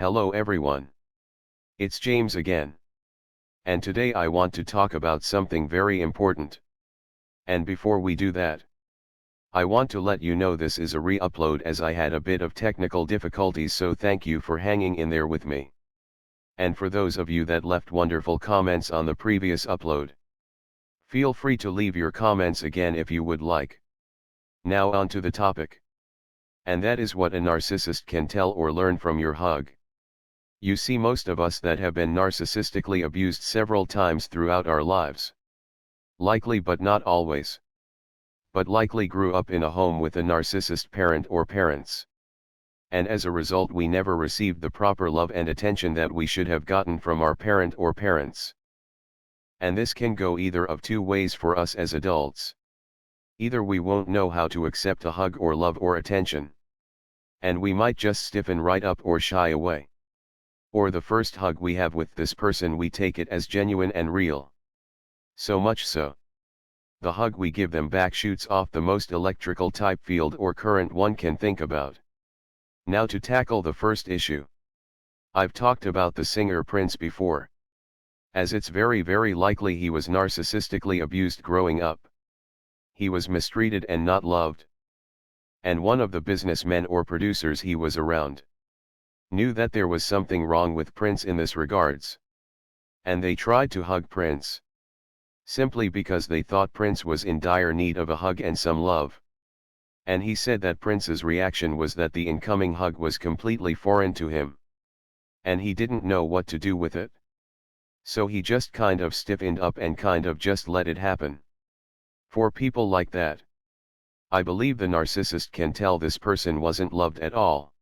Hello everyone. It's James again. And today I want to talk about something very important. And before we do that, I want to let you know this is a re-upload as I had a bit of technical difficulties, so thank you for hanging in there with me. And for those of you that left wonderful comments on the previous upload, feel free to leave your comments again if you would like. Now on to the topic. And that is what a narcissist can tell or learn from your hug. You see, most of us that have been narcissistically abused several times throughout our lives. Likely but not always. But likely grew up in a home with a narcissist parent or parents. And as a result we never received the proper love and attention that we should have gotten from our parent or parents. And this can go either of two ways for us as adults. Either we won't know how to accept a hug or love or attention, and we might just stiffen right up or shy away. Or the first hug we have with this person, we take it as genuine and real. So much so, the hug we give them back shoots off the most electrical type field or current one can think about. Now to tackle the first issue. I've talked about the singer Prince before, as it's very likely he was narcissistically abused growing up. He was mistreated and not loved. And one of the businessmen or producers he was around knew that there was something wrong with Prince in this regards. And they tried to hug Prince, simply because they thought Prince was in dire need of a hug and some love. And he said that Prince's reaction was that the incoming hug was completely foreign to him, and he didn't know what to do with it. So he just kind of stiffened up and kind of just let it happen. For people like that, I believe the narcissist can tell this person wasn't loved at all.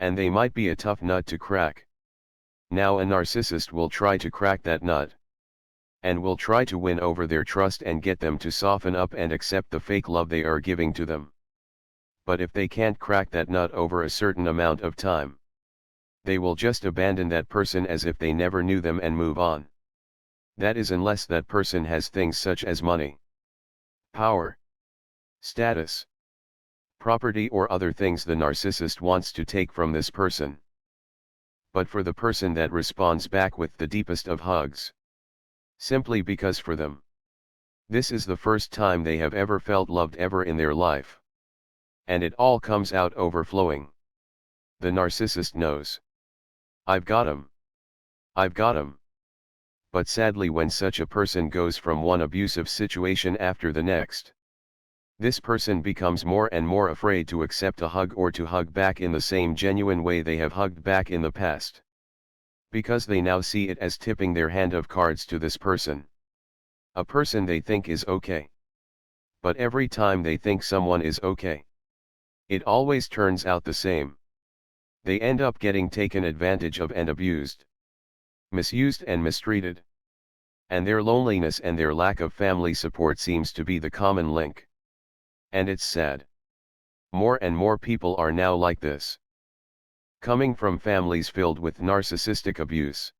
And they might be a tough nut to crack. Now a narcissist will try to crack that nut, and will try to win over their trust and get them to soften up and accept the fake love they are giving to them. But if they can't crack that nut over a certain amount of time, they will just abandon that person as if they never knew them and move on. That is, unless that person has things such as money, power, status, property, or other things the narcissist wants to take from this person. But for the person that responds back with the deepest of hugs, simply because for them, this is the first time they have ever felt loved ever in their life, and it all comes out overflowing, the narcissist knows, I've got him. I've got him. But sadly, when such a person goes from one abusive situation after the next, this person becomes more and more afraid to accept a hug or to hug back in the same genuine way they have hugged back in the past. Because they now see it as tipping their hand of cards to this person. A person they think is okay. But every time they think someone is okay, it always turns out the same. They end up getting taken advantage of and abused, misused and mistreated. And their loneliness and their lack of family support seems to be the common link. And it's sad. More and more people are now like this, coming from families filled with narcissistic abuse.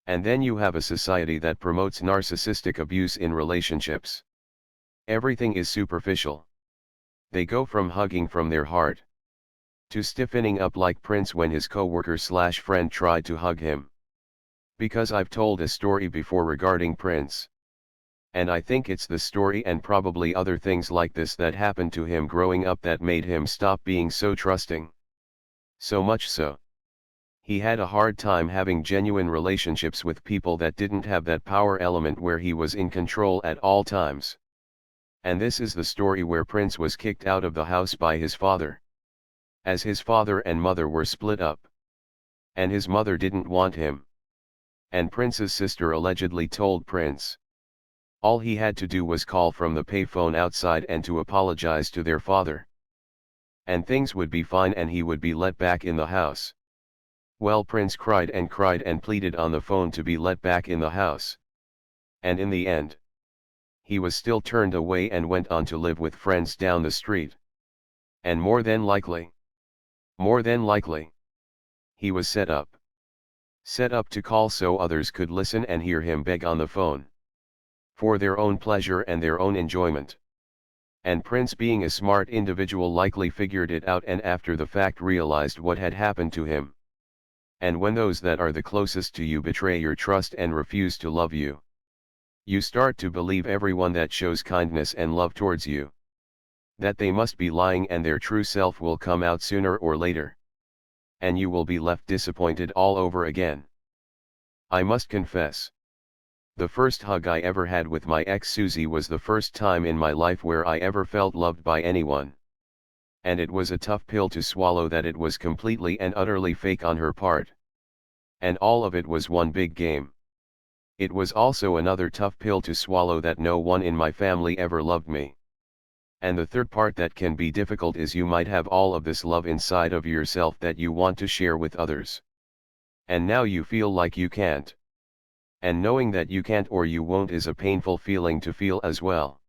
And then you have a society that promotes narcissistic abuse in relationships. Everything is superficial. They go from hugging from their heart to stiffening up like Prince when his coworker/friend tried to hug him. Because I've told a story before regarding Prince, and I think it's the story and probably other things like this that happened to him growing up that made him stop being so trusting. So much so, he had a hard time having genuine relationships with people that didn't have that power element where he was in control at all times. And this is the story where Prince was kicked out of the house by his father, as his father and mother were split up. And his mother didn't want him. And Prince's sister allegedly told Prince all he had to do was call from the payphone outside and to apologize to their father, and things would be fine and he would be let back in the house. Well, Prince cried and pleaded on the phone to be let back in the house. And in the end, he was still turned away and went on to live with friends down the street. And more than likely, he was set up to call so others could listen and hear him beg on the phone, for their own pleasure and their own enjoyment. And Prince, being a smart individual, likely figured it out and after the fact realized what had happened to him. And when those that are the closest to you betray your trust and refuse to love you, you start to believe everyone that shows kindness and love towards you, that they must be lying and their true self will come out sooner or later. And you will be left disappointed all over again. I must confess, the first hug I ever had with my ex Susie was the first time in my life where I ever felt loved by anyone. And it was a tough pill to swallow that it was completely and utterly fake on her part. And all of it was one big game. It was also another tough pill to swallow that no one in my family ever loved me. And the third part that can be difficult is you might have all of this love inside of yourself that you want to share with others. And now you feel like you can't. And knowing that you can't or you won't is a painful feeling to feel as well.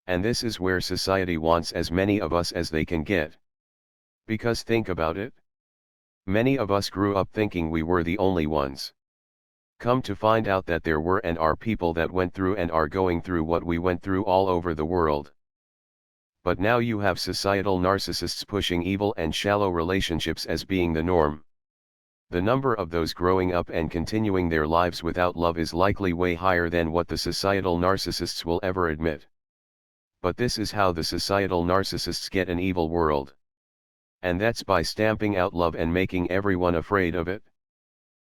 And this is where society wants as many of us as they can get. Because think about it. Many of us grew up thinking we were the only ones. Come to find out that there were and are people that went through and are going through what we went through all over the world. But now you have societal narcissists pushing evil and shallow relationships as being the norm. The number of those growing up and continuing their lives without love is likely way higher than what the societal narcissists will ever admit. But this is how the societal narcissists get an evil world. And that's by stamping out love and making everyone afraid of it.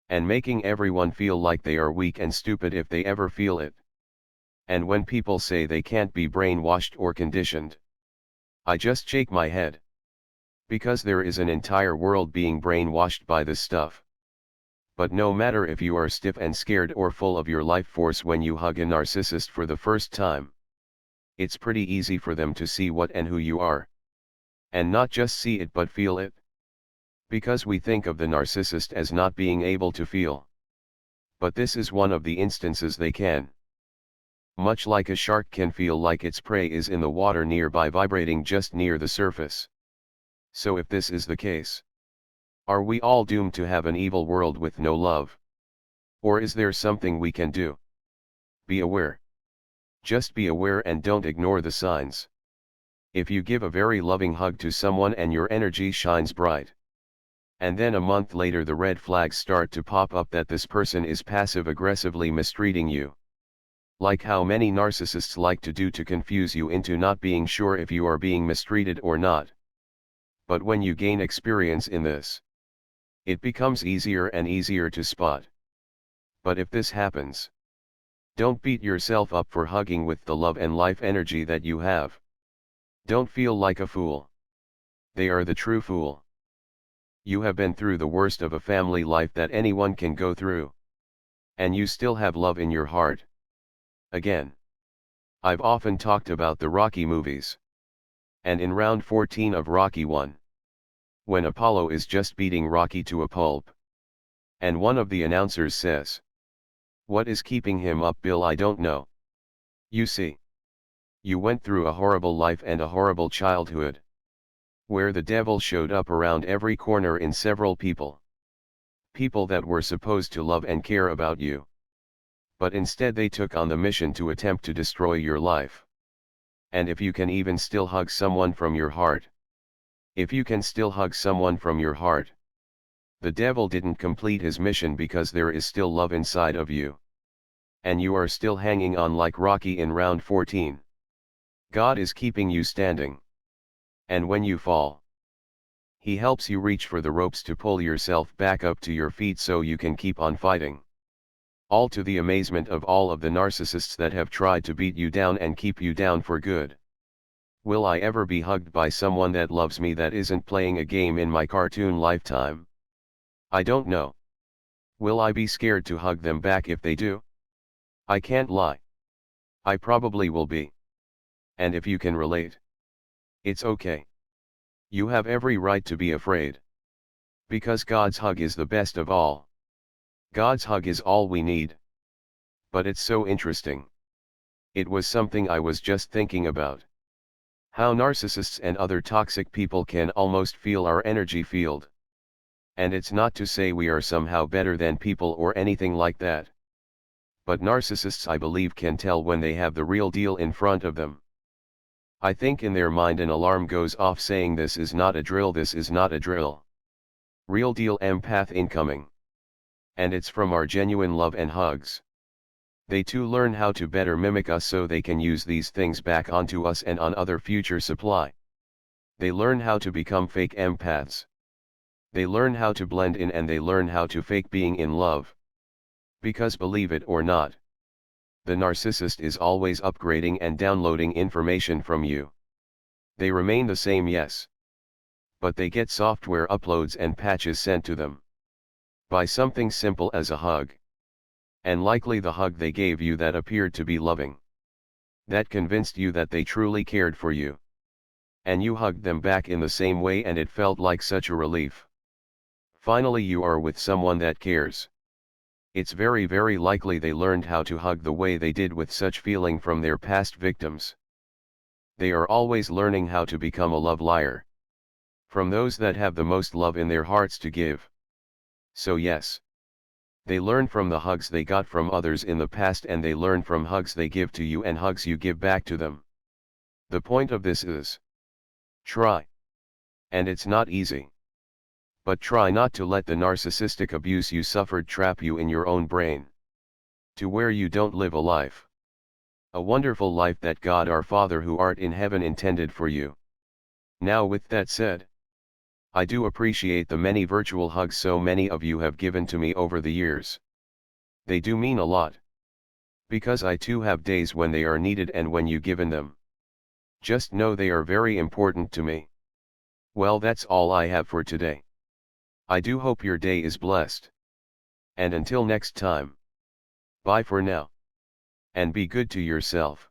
And making everyone feel like they are weak and stupid if they ever feel it. And when people say they can't be brainwashed or conditioned, I just shake my head. Because there is an entire world being brainwashed by this stuff. But no matter if you are stiff and scared or full of your life force when you hug a narcissist for the first time, it's pretty easy for them to see what and who you are. And not just see it but feel it. Because we think of the narcissist as not being able to feel. But this is one of the instances they can. Much like a shark can feel like its prey is in the water nearby vibrating just near the surface. So if this is the case, are we all doomed to have an evil world with no love? Or is there something we can do? Be aware. Just be aware and don't ignore the signs. If you give a very loving hug to someone and your energy shines bright, and then a month later the red flags start to pop up that this person is passive-aggressively mistreating you. Like how many narcissists like to do to confuse you into not being sure if you are being mistreated or not. But when you gain experience in this, it becomes easier and easier to spot. But if this happens, don't beat yourself up for hugging with the love and life energy that you have. Don't feel like a fool. They are the true fool. You have been through the worst of a family life that anyone can go through. And you still have love in your heart. Again, I've often talked about the Rocky movies. And in round 14 of Rocky 1, when Apollo is just beating Rocky to a pulp, and one of the announcers says, "What is keeping him up, Bill? I don't know. You see, you went through a horrible life and a horrible childhood, where the devil showed up around every corner in several people. People that were supposed to love and care about you. But instead they took on the mission to attempt to destroy your life. And if you can even still hug someone from your heart, if you can still hug someone from your heart, the devil didn't complete his mission because there is still love inside of you. And you are still hanging on like Rocky in round 14. God is keeping you standing. And when you fall, He helps you reach for the ropes to pull yourself back up to your feet so you can keep on fighting. All to the amazement of all of the narcissists that have tried to beat you down and keep you down for good. Will I ever be hugged by someone that loves me that isn't playing a game in my cartoon lifetime? I don't know. Will I be scared to hug them back if they do? I can't lie. I probably will be. And if you can relate, it's okay. You have every right to be afraid. Because God's hug is the best of all. God's hug is all we need. But it's so interesting. It was something I was just thinking about. How narcissists and other toxic people can almost feel our energy field. And it's not to say we are somehow better than people or anything like that. But narcissists, I believe, can tell when they have the real deal in front of them. I think in their mind an alarm goes off saying this is not a drill, this is not a drill. Real deal empath incoming. And it's from our genuine love and hugs. They too learn how to better mimic us so they can use these things back onto us and on other future supply. They learn how to become fake empaths. They learn how to blend in and they learn how to fake being in love. Because believe it or not, the narcissist is always upgrading and downloading information from you. They remain the same, yes. But they get software uploads and patches sent to them. By something simple as a hug. And likely the hug they gave you that appeared to be loving. That convinced you that they truly cared for you. And you hugged them back in the same way and it felt like such a relief. Finally you are with someone that cares. It's very likely they learned how to hug the way they did with such feeling from their past victims. They are always learning how to become a love liar. From those that have the most love in their hearts to give. So yes. They learn from the hugs they got from others in the past and they learn from hugs they give to you and hugs you give back to them. The point of this is, try. And it's not easy. But try not to let the narcissistic abuse you suffered trap you in your own brain. To where you don't live a life. A wonderful life that God our Father who art in heaven intended for you. Now with that said, I do appreciate the many virtual hugs so many of you have given to me over the years. They do mean a lot. Because I too have days when they are needed and when you given them. Just know they are very important to me. Well, that's all I have for today. I do hope your day is blessed. And until next time. Bye for now. And be good to yourself.